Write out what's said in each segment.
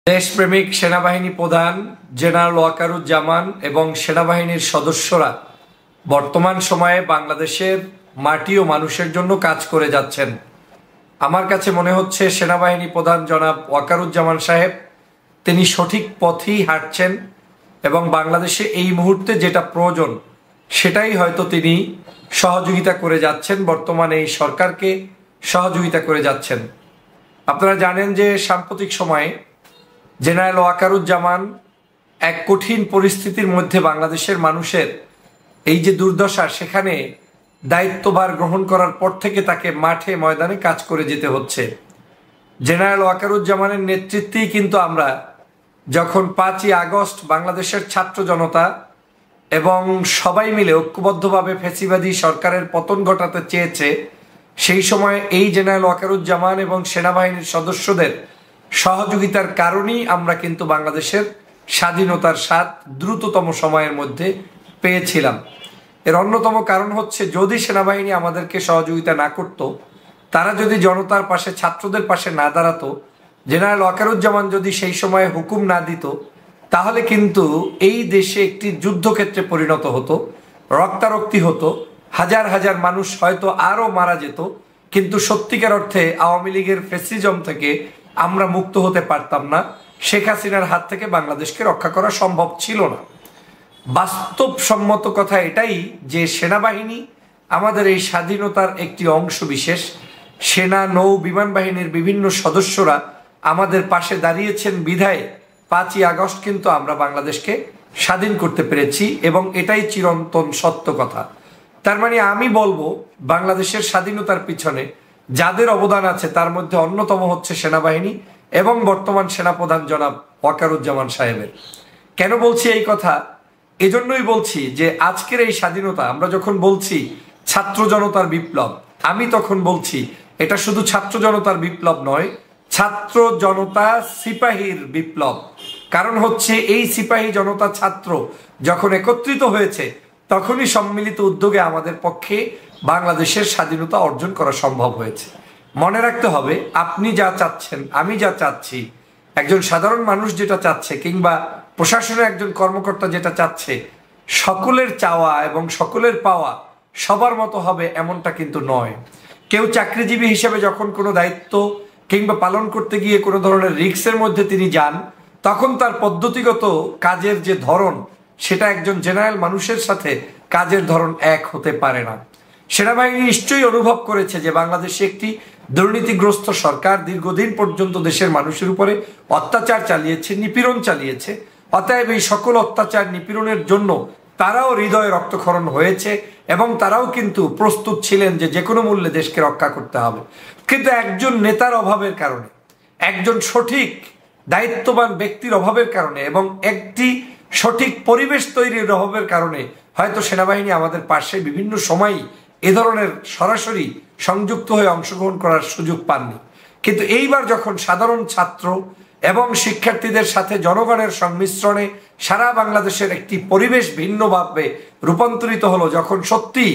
দেশপ্রেমিক সেনাবাহিনী প্রধান জেনারেল ওয়াকারুজ্জামান এবং সেনাবাহিনীর সদস্যরা বর্তমান সময়ে বাংলাদেশের মাটি ও মানুষের জন্য কাজ করে যাচ্ছেন। আমার কাছে মনে হচ্ছে সেনাবাহিনী প্রধান জনাব ওয়াকারুজ্জামান সাহেব তিনি সঠিক পথেই হাঁটছেন এবং বাংলাদেশে এই মুহূর্তে যেটা প্রয়োজন সেটাই হয়তো তিনি সহযোগিতা করে যাচ্ছেন, বর্তমানে এই সরকারকে সহযোগিতা করে যাচ্ছেন। আপনারা জানেন যে সাম্প্রতিক সময়ে জেনারেল ওয়াকারুজ্জামান এক কঠিন পরিস্থিতির মধ্যে বাংলাদেশের মানুষের এই যে দুর্দশা, সেখানে দায়িত্বভার গ্রহণ করার পর থেকে তাকে মাঠে ময়দানে কাজ করে যেতে হচ্ছে। জেনারেল ওয়াকারুজ্জামানের নেতৃত্বেই কিন্তু আমরা যখন 5ই আগস্ট বাংলাদেশের ছাত্র জনতা এবং সবাই মিলে ঐক্যবদ্ধভাবে ফ্যাসিবাদী সরকারের পতন ঘটাতে চেয়েছে, সেই সময় এই জেনারেল ওয়াকারুজ্জামান এবং সেনাবাহিনীর সদস্যদের সহযোগিতার কারণেই আমরা কিন্তু বাংলাদেশের স্বাধীনতার স্বাদ দ্রুততম সময়ের মধ্যে পেয়েছিলাম। এর অন্যতম কারণ হচ্ছে, যদি সেনাবাহিনী আমাদেরকে সহযোগিতা না করত, তারা যদি জনতার পাশে ছাত্রদের পাশে না দাঁড়াতো, জেনারেল ওয়াকারুজ্জামান যদি সেই সময় হুকুম না দিত, তাহলে কিন্তু এই দেশে একটি যুদ্ধক্ষেত্রে পরিণত হতো, রক্তারক্তি হতো, হাজার হাজার মানুষ হয়তো আরও মারা যেত, কিন্তু সত্যিকার অর্থে আওয়ামী লীগের ফ্যাসিজম থেকে আমরা মুক্ত হতে পারতাম না। শেখ হাসিনার হাত থেকে বাংলাদেশকে রক্ষা করা সম্ভব ছিল না। বাস্তবসম্মত কথা এটাই যে সেনাবাহিনী আমাদের এই স্বাধীনতার একটি অংশ বিশেষ। সেনা, নৌ, বিমান বাহিনীর বিভিন্ন সদস্যরা আমাদের পাশে দাঁড়িয়েছেন বিধায় 5ই আগস্ট কিন্তু আমরা বাংলাদেশকে স্বাধীন করতে পেরেছি, এবং এটাই চিরন্তন সত্য কথা। তার মানে আমি বলবো, বাংলাদেশের স্বাধীনতার পিছনে যাদের অবদান আছে তার মধ্যে অন্যতম হচ্ছে সেনাবাহিনী এবং বর্তমান সেনাপ্রধান জনাব ওয়াকারুজ্জামান সাহেবের। কেন বলছি এই কথা? এজন্যই বলছি যে আজকের এই স্বাধীনতা আমরা যখন বলছি ছাত্র জনতার বিপ্লব, আমি তখন বলছি এটা শুধু ছাত্র জনতার বিপ্লব নয়, ছাত্র জনতা সিপাহীর বিপ্লব। কারণ হচ্ছে এই সিপাহী জনতা ছাত্র যখন একত্রিত হয়েছে, তখনই সম্মিলিত উদ্যোগে আমাদের পক্ষে বাংলাদেশের স্বাধীনতা অর্জন করা সম্ভব হয়েছে। মনে রাখতে হবে, আপনি যা চাচ্ছেন, আমি যা চাচ্ছি, একজন সাধারণ মানুষ যেটা চাচ্ছে, কিংবা প্রশাসনের একজন কর্মকর্তা যেটা চাচ্ছে, সকলের চাওয়া এবং সকলের পাওয়া সবার মতো হবে এমনটা কিন্তু নয়। কেউ চাকরিজীবী হিসেবে যখন কোনো দায়িত্ব কিংবা পালন করতে গিয়ে কোনো ধরনের রিস্কের মধ্যে তিনি যান, তখন তার পদ্ধতিগত কাজের যে ধরন, সেটা একজন জেনারেল মানুষের সাথে কাজের ধরন এক হতে পারে না। সেনাবাহিনী নিশ্চয়ই অনুভব করেছে যে বাংলাদেশে একটি দুর্নীতিগ্রস্ত সরকার দীর্ঘদিন পর্যন্ত দেশের মানুষের উপরে অত্যাচার চালিয়েছে, নিপীড়ন চালিয়েছে। অতএব এই সকল অত্যাচার নিপীড়নের জন্য তারাও হৃদয়ে রক্তক্ষরণ হয়েছে এবং তারাও কিন্তু প্রস্তুত ছিলেন যে কোনো মূল্যে দেশকে রক্ষা করতে হবে। কিন্তু একজন নেতার অভাবের কারণে, একজন সঠিক দায়িত্ববান ব্যক্তির অভাবের কারণে এবং একটি সঠিক পরিবেশ তৈরির অভাবের কারণে হয়তো সেনাবাহিনী আমাদের পাশে বিভিন্ন সময়ই এ ধরনের সরাসরি সংযুক্ত হয়ে অংশগ্রহণ করার সুযোগ পাননি। কিন্তু এইবার যখন সাধারণ ছাত্র এবং শিক্ষার্থীদের সাথে জনগণের সংমিশ্রণে সারা বাংলাদেশের একটি পরিবেশ ভিন্নভাবে রূপান্তরিত হলো, যখন সত্যি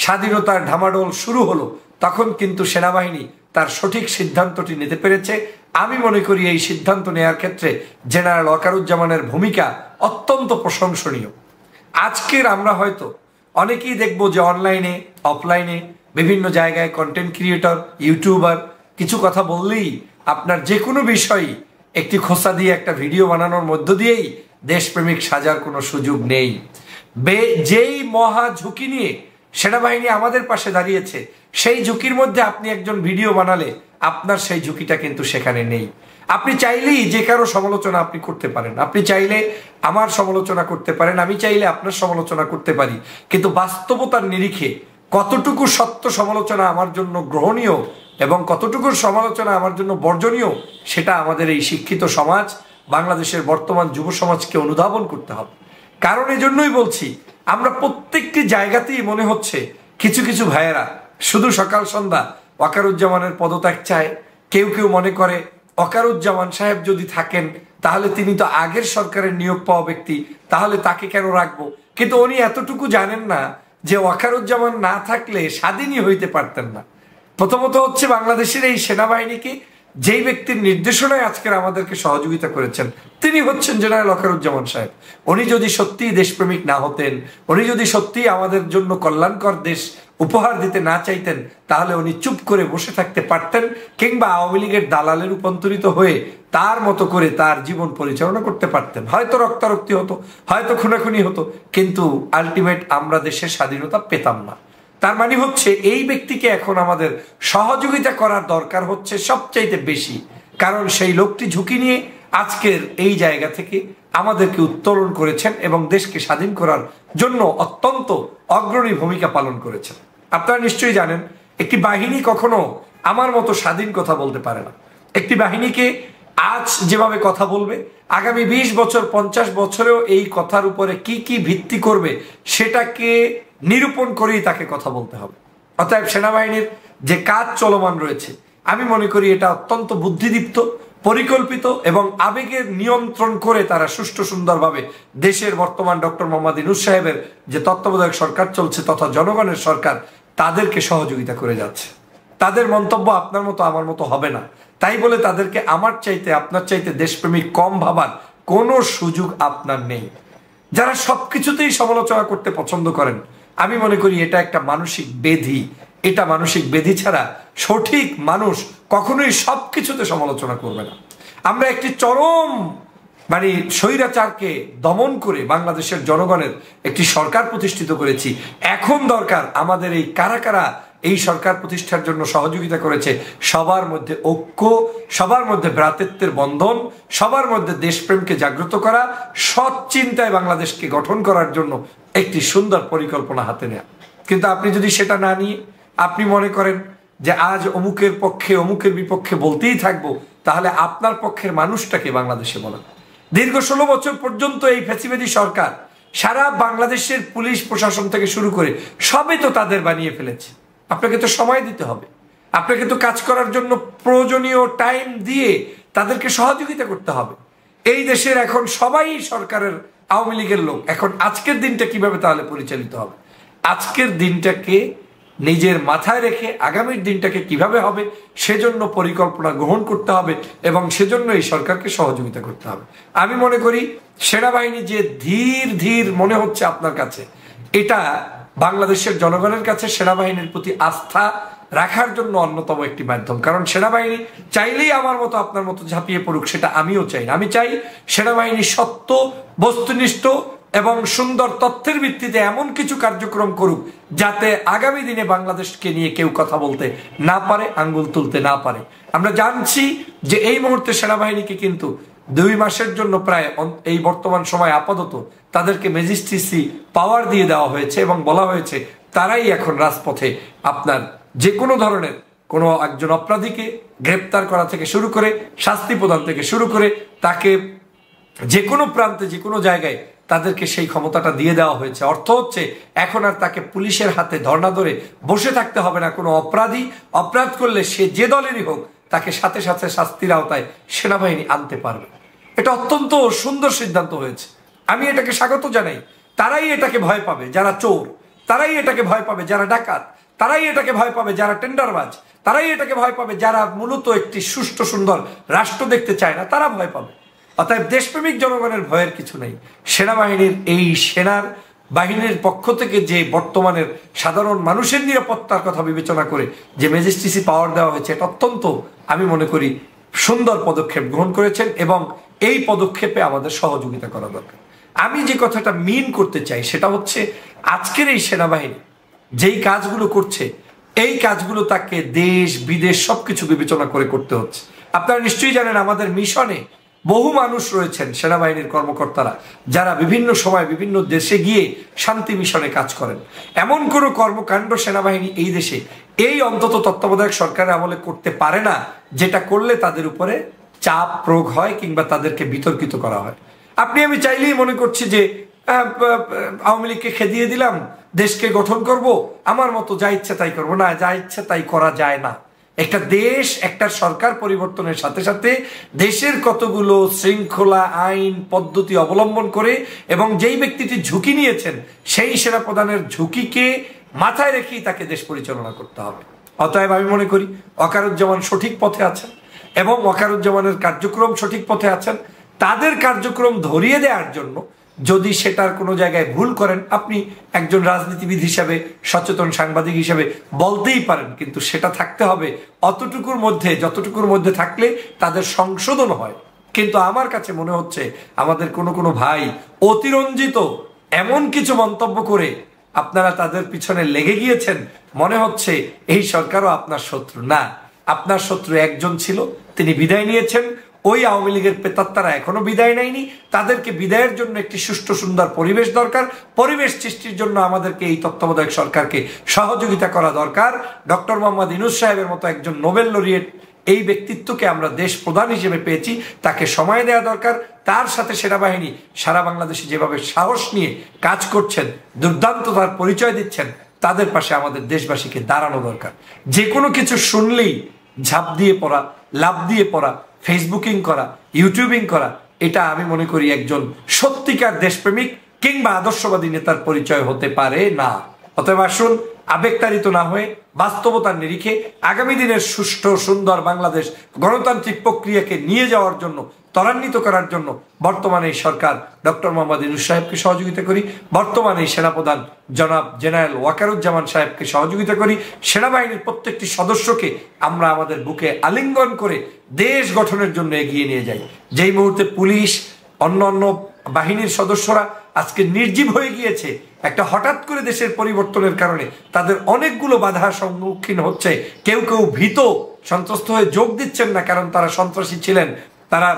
স্বাধীনতার ঢামাডোল শুরু হলো, তখন কিন্তু সেনাবাহিনী তার সঠিক সিদ্ধান্তটি নিতে পেরেছে। আমি মনে করি এই সিদ্ধান্ত নেওয়ার ক্ষেত্রে জেনারেল ওয়াকারুজ্জামানের ভূমিকা অত্যন্ত প্রশংসনীয়। আজকের আমরা হয়তো অনেকেই দেখব যে অনলাইনে, অফলাইনে, বিভিন্ন জায়গায় কন্টেন্ট ক্রিয়েটর, ইউটিউবার কিছু কথা বললেই আপনার যে কোনো বিষয়ই একটি খোসা দিয়ে একটা ভিডিও বানানোর মধ্য দিয়েই দেশপ্রেমিক সাজার কোনো সুযোগ নেই। যেই মহা ঝুঁকি নিয়ে সেনাবাহিনী আমাদের পাশে দাঁড়িয়েছে, সেই ঝুঁকির মধ্যে আপনি একজন ভিডিও বানালে আপনার সেই ঝুঁকিটা কিন্তু সেখানে নেই। আপনি চাইলেই যে কারো সমালোচনা আপনি করতে পারেন, আপনি চাইলে আমার সমালোচনা করতে পারেন, আমি চাইলে আপনার সমালোচনা করতে পারি, কিন্তু বাস্তবতার নিরিখে কতটুকু সত্য সমালোচনা আমার জন্য গ্রহণীয় এবং কতটুকু সমালোচনা আমার জন্য বর্জনীয়, সেটা আমাদের এই শিক্ষিত সমাজ, বাংলাদেশের বর্তমান যুব সমাজকে অনুধাবন করতে হবে। কারণ এজন্যই বলছি, আমরা প্রত্যেকটি জায়গাতেই মনে হচ্ছে কিছু কিছু ভাইয়েরা শুধু সকাল সন্ধ্যা ওয়াকারুজ্জামানের পদত্যাগ চায়। কেউ কেউ মনে করে ওয়াকারুজ্জামান সাহেব যদি থাকেন তাহলে তিনি তো আগের সরকারের নিয়োগ পাওয়া ব্যক্তি, তাহলে তাকে কেন রাখবো? কিন্তু উনি এতটুকু জানেন না যে ওয়াকারুজ্জামান না থাকলে স্বাধীনই হইতে পারতেন না। প্রথমত হচ্ছে বাংলাদেশের এই সেনাবাহিনীকে যেই ব্যক্তির নির্দেশনায় আজকের আমাদেরকে সহযোগিতা করেছেন তিনি হচ্ছেন জেনারেল ওয়াকারুজ্জামান সাহেব। উনি যদি সত্যিই দেশপ্রেমিক না হতেন, উনি যদি সত্যিই আমাদের জন্য কল্যাণকর দেশ উপহার দিতে না চাইতেন, তাহলে উনি চুপ করে বসে থাকতে পারতেন, কিংবা আওয়ামী লীগের দালালে রূপান্তরিত হয়ে তার মতো করে তার জীবন পরিচালনা করতে পারতেন। হয়তো রক্তারক্তি হতো, হয়তো খুনাখুনি হতো, কিন্তু আলটিমেট আমরা দেশের স্বাধীনতা পেতাম না। তার মানে হচ্ছে এই ব্যক্তিকে এখন আমাদের সহযোগিতা করার দরকার হচ্ছে সবচাইতে বেশি, কারণ সেই লোকটি ঝুঁকি নিয়ে আজকের এই জায়গা থেকে আমাদেরকে উত্তোলন করেছেন এবং দেশকে স্বাধীন করার জন্য অত্যন্ত অগ্রণী ভূমিকা পালন করেছেন। আপনারা নিশ্চয়ই জানেন একটি বাহিনী কখনো আমার মতো স্বাধীন কথা বলতে পারে না। একটি বাহিনীকে আজ যেভাবে কথা বলবে, আগামী 20 বছর 50 বছরেও এই কথার উপরে কি কি ভিত্তি করবে সেটাকে নিরূপণ করেই তাকে কথা বলতে হবে। অতএব সেনাবাহিনীর যে কাজ চলমান রয়েছে, আমি মনে করি এটা অত্যন্ত বুদ্ধিদীপ্ত, পরিকল্পিত এবং আবেগের নিয়ন্ত্রণ করে তারা সুষ্ঠু সুন্দরভাবে দেশের বর্তমান ডক্টর মোহাম্মদ ইউনূস সাহেবের যে তত্ত্বাবধায়ক সরকার চলছে তথা জনগণের সরকার, তাদেরকে সহযোগিতা করে যাচ্ছে। তাদের মন্তব্য আপনার মতো আমার মতো হবে না, তাই বলে তাদেরকে আমার চাইতে আপনার চাইতে দেশপ্রেমিক কম ভাবার কোনো সুযোগ আপনার নেই। যারা সবকিছুতেই সমালোচনা করতে পছন্দ করেন, আমি মনে করি এটা একটা মানসিক ব্যাধি। এটা মানসিক ব্যাধি ছাড়া সঠিক মানুষ কখনোই সবকিছুতে সমালোচনা করবে না। আমরা একটি চরম স্বৈরাচারকে দমন করে বাংলাদেশের জনগণের একটি সরকার প্রতিষ্ঠিত করেছি। এখন দরকার আমাদের এই কারা কারা এই সরকার প্রতিষ্ঠার জন্য সহযোগিতা করেছে সবার মধ্যে ঐক্য, সবার মধ্যে ভ্রাতৃত্বের বন্ধন, সবার মধ্যে দেশপ্রেমকে জাগ্রত করা, সৎ চিন্তায় বাংলাদেশকে গঠন করার জন্য একটি সুন্দর পরিকল্পনা হাতে নেওয়া। কিন্তু আপনি যদি সেটা না নিয়ে আপনি মনে করেন যে আজ অমুকের পক্ষে অমুকের বিপক্ষে বলতেই থাকবো, তাহলে আপনার পক্ষের মানুষটাকে বাংলাদেশে বলেন। দীর্ঘ 16 বছর পর্যন্ত এই ফ্যাসিবাদী সরকার সারা বাংলাদেশের পুলিশ প্রশাসন থেকে শুরু করে সবই তো তাদের বানিয়ে ফেলেছে। আপনাকে তো সময় দিতে হবে, আপনাকে তো কাজ করার জন্য প্রয়োজনীয় টাইম দিয়ে তাদেরকে সহযোগিতা করতে হবে। এই দেশের এখন সবাই সরকারের আওয়ামী লীগের লোক। এখন আজকের দিনটা কিভাবে তাহলে পরিচালিত হবে? আজকের দিনটাকে নিজের মাথায় রেখে আগামীর দিনটাকে কিভাবে হবে সেজন্য পরিকল্পনা গ্রহণ করতে হবে এবং সেজন্য এই সরকারকে সহযোগিতা করতে হবে। আমি মনে করি সেনাবাহিনী যে ধীর ধীর মনে হচ্ছে আপনার কাছে, এটা বাংলাদেশের জনগণের কাছে সেনাবাহিনীর প্রতি আস্থা রাখার জন্য অন্যতম একটি মাধ্যম। কারণ সেনাবাহিনী চাইলেই আমার মতো আপনার মতো ঝাঁপিয়ে পড়ুক, সেটা আমিও চাই না। আমি চাই সেনাবাহিনী সত্য, বস্তুনিষ্ঠ এবং সুন্দর তথ্যের ভিত্তিতে এমন কিছু কার্যক্রম করুক যাতে আগামী দিনে বাংলাদেশকে নিয়ে কেউ কথা বলতে না পারে, আঙ্গুল তুলতে না পারে। আমরা জানছি যে এই মুহূর্তে সেনাবাহিনীকে কিন্তু 2 মাসের জন্য প্রায় এই বর্তমান সময় আপাতত তাদেরকে ম্যাজিস্ট্রেসি পাওয়ার দিয়ে দেওয়া হয়েছে এবং বলা হয়েছে তারাই এখন রাজপথে আপনার যে কোনো ধরনের কোনো একজন অপরাধীকে গ্রেপ্তার করা থেকে শুরু করে শাস্তি প্রদান থেকে শুরু করে তাকে যে কোনো প্রান্তে যে কোনো জায়গায় তাদেরকে সেই ক্ষমতাটা দিয়ে দেওয়া হয়েছে। অর্থ হচ্ছে এখন আর তাকে পুলিশের হাতে ধর্ণা ধরে বসে থাকতে হবে না। কোনো অপরাধী অপরাধ করলে সে যে দলেরই হোক তাকে সাথে সাথে শাস্তির আওতায় সেনাবাহিনী আনতে পারবে। এটা অত্যন্ত সুন্দর সিদ্ধান্ত হয়েছে, আমি এটাকে স্বাগত জানাই। তারাই এটাকে ভয় পাবে যারা চোর, তারাই এটাকে ভয় পাবে যারা ডাকাত, তারাই এটাকে ভয় পাবে যারা টেন্ডারবাজ, তারাই এটাকে ভয় পাবে যারা মূলত একটি সুষ্ঠু সুন্দর রাষ্ট্র দেখতে চায় না, তারা ভয় পাবে। অতএব দেশপ্রেমিক জনগণের ভয়ের কিছু নেই। সেনাবাহিনীর এই সেনার বাহিনীর পক্ষ থেকে যে বর্তমানের সাধারণ মানুষের নিরাপত্তার কথা বিবেচনা করে যে ম্যাজিস্ট্রেসি পাওয়ার দেওয়া হয়েছে, এটা অত্যন্ত আমি মনে করি সুন্দর পদক্ষেপ গ্রহণ করেছেন এবং এই পদক্ষেপে আমাদের সহযোগিতা করা দরকার। আমি যে কথাটা মিন করতে চাই সেটা হচ্ছে আজকের এই সেনাবাহিনী যেই কাজগুলো করছে, এই কাজগুলো তাকে দেশ বিদেশ সবকিছু বিবেচনা করে করতে হচ্ছে। আপনারা নিশ্চয়ই জানেন আমাদের মিশনে বহু মানুষ রয়েছেন সেনাবাহিনীর কর্মকর্তারা যারা বিভিন্ন সময় বিভিন্ন দেশে গিয়ে শান্তি মিশনে কাজ করেন। এমন কোনো কর্মকাণ্ড সেনাবাহিনী এই দেশে এই অন্তত তত্ত্বাবধায়ক সরকারের আমলে করতে পারে না যেটা করলে তাদের উপরে চাপ প্রয়োগ হয় কিংবা তাদেরকে বিতর্কিত করা হয়। আপনি আমি চাইলেই মনে করছি যে আওয়ামী লীগকে খেদিয়ে দিলাম, দেশকে গঠন করব, আমার মতো যা ইচ্ছা তাই করবো। না, যা ইচ্ছা তাই করা যায় না। একটা দেশ একটা সরকার পরিবর্তনের সাথে সাথে দেশের কতগুলো শৃঙ্খলা আইন পদ্ধতি অবলম্বন করে এবং যেই ব্যক্তিটি ঝুঁকি নিয়েছেন সেই সেনাপ্রধানের ঝুঁকিকে মাথায় রেখেই তাকে দেশ পরিচালনা করতে হবে। অতএব আমি মনে করি ওয়াকারুজ্জামান সঠিক পথে আছেন। এবং ওয়াকারুজ্জামানের কার্যক্রম সঠিক পথে আছেন, তাদের কার্যক্রম ধরিয়ে দেওয়ার জন্য যদি সেটার কোনো জায়গায় ভুল করেন, আপনি একজন রাজনীতিবিদ হিসাবে, সচেতন সাংবাদিক হিসাবে বলতেই পারেন, কিন্তু সেটা থাকতে হবে অতটুকুর মধ্যে, যতটুকুর মধ্যে থাকলে তাদের সংশোধন হয়। কিন্তু আমার কাছে মনে হচ্ছে আমাদের কোনো কোনো ভাই অতিরঞ্জিত এমন কিছু মন্তব্য করে আপনারা তাদের পিছনে লেগে গিয়েছেন, মনে হচ্ছে এই সরকারও আপনার শত্রু না। আপনার শত্রু একজন ছিল, তিনি বিদায় নিয়েছেন। ওই আওয়ামী লীগের প্রেতাত্মারা এখনো বিদায় নেয়নি। তাদেরকে বিদায়ের জন্য একটি সুষ্ঠু সুন্দর পরিবেশ দরকার। পরিবেশ সৃষ্টির জন্য আমাদেরকে এই তত্ত্বাবধায়ক সরকারকে সহযোগিতা করা দরকার। ডক্টর মোহাম্মদ ইউনূস সাহেবের মতো একজন নোবেল লরিয়েট এই ব্যক্তিত্বকে আমরা দেশ প্রধান হিসেবে পেয়েছি, তাকে সময় দেওয়া দরকার। তার সাথে সেনাবাহিনী সারা বাংলাদেশে যেভাবে সাহস নিয়ে কাজ করছেন, দুর্দান্ত তার পরিচয় দিচ্ছেন, তাদের পাশে আমাদের দেশবাসীকে দাঁড়ানো দরকার। যে কোনো কিছু শুনলেই ঝাঁপ দিয়ে পড়া, লাভ দিয়ে পড়া, ফেসবুকিং করা, ইউটিউবিং করা, এটা আমি মনে করি একজন সত্যিকার দেশপ্রেমিক কিংবা আদর্শবাদী নেতার পরিচয় হতে পারে না। অতএব আসুন আবেগতাড়িত না হয়ে বাস্তবতার নিরিখে আগামী দিনের সুষ্ঠু সুন্দর বাংলাদেশ গণতান্ত্রিক প্রক্রিয়াকে নিয়ে যাওয়ার জন্য, ত্বরান্বিত করার জন্য বর্তমানে এই সরকার ডক্টর মোহাম্মদ ইউনূস সাহেবকে সহযোগিতা করি, বর্তমানে এই সেনাপ্রধান জনাব জেনারেল ওয়াকারুজ্জামান সাহেবকে সহযোগিতা করি, সেনাবাহিনীর প্রত্যেকটি সদস্যকে আমরা আমাদের বুকে আলিঙ্গন করে দেশ গঠনের জন্য এগিয়ে নিয়ে যাই। যেই মুহূর্তে পুলিশ, অন্য বাহিনীর সদস্যরা আজকে নির্জীব হয়ে গিয়েছে, একটা হঠাৎ করে দেশের পরিবর্তনের কারণে তাদের অনেকগুলো বাধার সম্মুখীন হচ্ছে। কেউ কেউ ভীত সন্ত্রস্ত হয়ে যোগ দিচ্ছেন না, কারণ তারা সন্ত্রাসী ছিলেন, তারা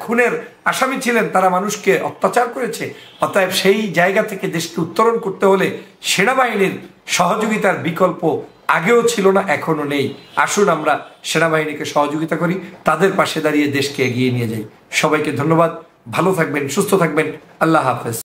খুনের আসামি ছিলেন, তারা মানুষকে অত্যাচার করেছে। অতএব সেই জায়গা থেকে দেশকে উত্তরণ করতে হলে সেনাবাহিনীর সহযোগিতার বিকল্প আগেও ছিল না, এখনো নেই। আসুন আমরা সেনাবাহিনীকে সহযোগিতা করি, তাদের পাশে দাঁড়িয়ে দেশকে এগিয়ে নিয়ে যাই। সবাইকে ধন্যবাদ। ভালো থাকবেন, সুস্থ থাকবেন। আল্লাহ হাফেজ।